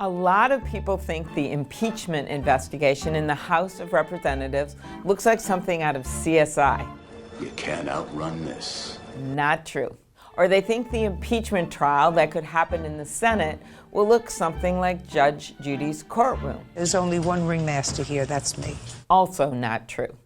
A lot of people think the impeachment investigation in the House of Representatives looks like something out of CSI. You can't outrun this. Not true. Or they think the impeachment trial that could happen in the Senate will look something like Judge Judy's courtroom. There's only one ringmaster here, that's me. Also not true.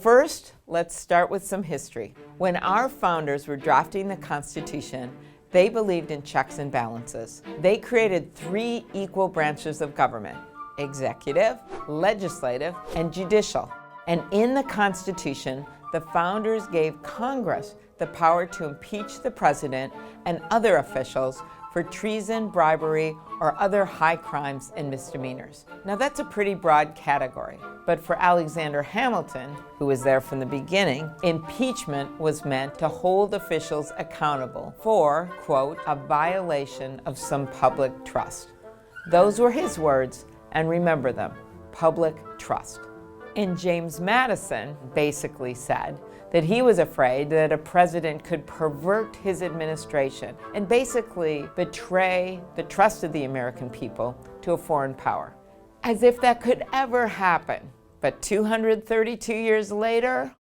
First, let's start with some history. When our founders were drafting the Constitution, they believed in checks and balances. They created 3 equal branches of government: executive, legislative, and judicial. And in the Constitution, the founders gave Congress the power to impeach the president and other officials for treason, bribery, or other high crimes and misdemeanors. Now that's a pretty broad category, but for Alexander Hamilton, who was there from the beginning, impeachment was meant to hold officials accountable for, quote, a violation of some public trust. Those were his words, and remember them: public trust. And James Madison basically said that he was afraid that a president could pervert his administration and basically betray the trust of the American people to a foreign power. As if that could ever happen. But 232 years later,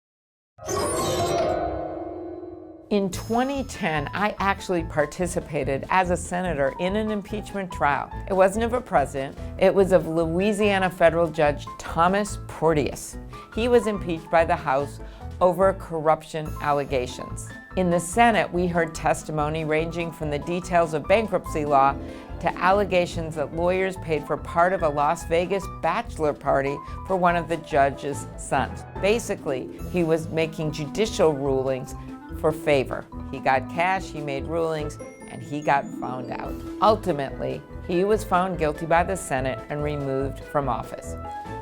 in 2010, I actually participated as a senator in an impeachment trial. It wasn't of a president, it was of Louisiana federal judge Thomas Porteous. He was impeached by the House over corruption allegations. In the Senate, we heard testimony ranging from the details of bankruptcy law to allegations that lawyers paid for part of a Las Vegas bachelor party for one of the judge's sons. Basically, he was making judicial rulings for favor. He got cash, he made rulings, and he got found out. Ultimately, he was found guilty by the Senate and removed from office.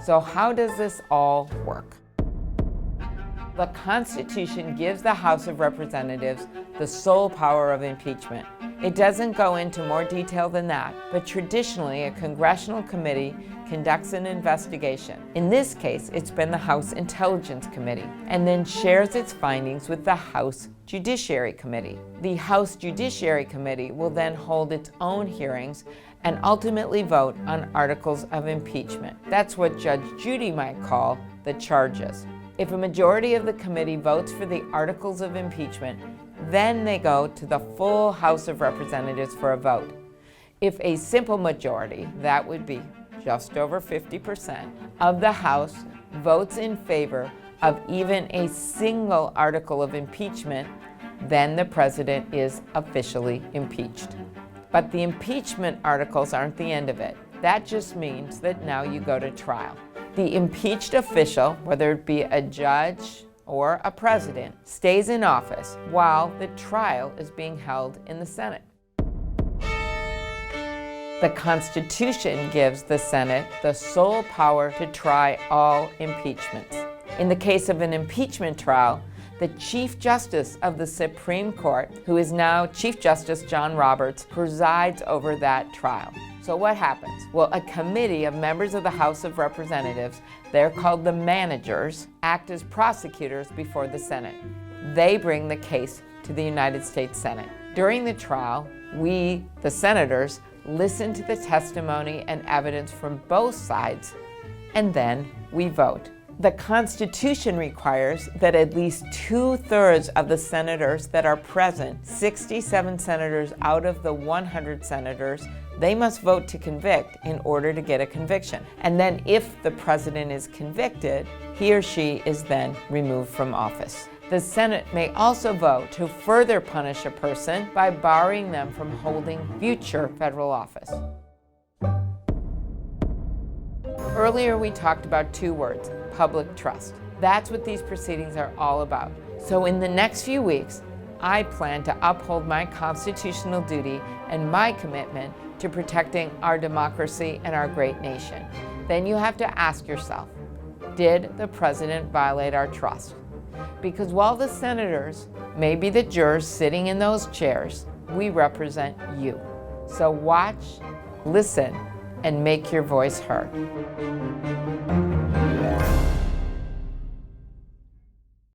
So how does this all work? The Constitution gives the House of Representatives the sole power of impeachment. It doesn't go into more detail than that, but traditionally a congressional committee conducts an investigation. In this case, it's been the House Intelligence Committee, and then shares its findings with the House Judiciary Committee. The House Judiciary Committee will then hold its own hearings and ultimately vote on articles of impeachment. That's what Judge Judy might call the charges. If a majority of the committee votes for the articles of impeachment, then they go to the full House of Representatives for a vote. If a simple majority, that would be just over 50% of the House, votes in favor of even a single article of impeachment, then the president is officially impeached. But the impeachment articles aren't the end of it. That just means that now you go to trial. The impeached official, whether it be a judge or a president, stays in office while the trial is being held in the Senate. The Constitution gives the Senate the sole power to try all impeachments. In the case of an impeachment trial, the Chief Justice of the Supreme Court, who is now Chief Justice John Roberts, presides over that trial. So what happens? Well, a committee of members of the House of Representatives, they're called the managers, act as prosecutors before the Senate. They bring the case to the United States Senate. During the trial, we, the senators, listen to the testimony and evidence from both sides, and then we vote. The Constitution requires that at least 2/3 of the senators that are present, 67 senators out of the 100 senators, they must vote to convict in order to get a conviction. And then if the president is convicted, he or she is then removed from office. The Senate may also vote to further punish a person by barring them from holding future federal office. Earlier we talked about 2 words, public trust. That's what these proceedings are all about. So in the next few weeks, I plan to uphold my constitutional duty and my commitment to protecting our democracy and our great nation. Then you have to ask yourself, did the president violate our trust? Because while the senators may be the jurors sitting in those chairs, we represent you. So watch, listen, and make your voice heard.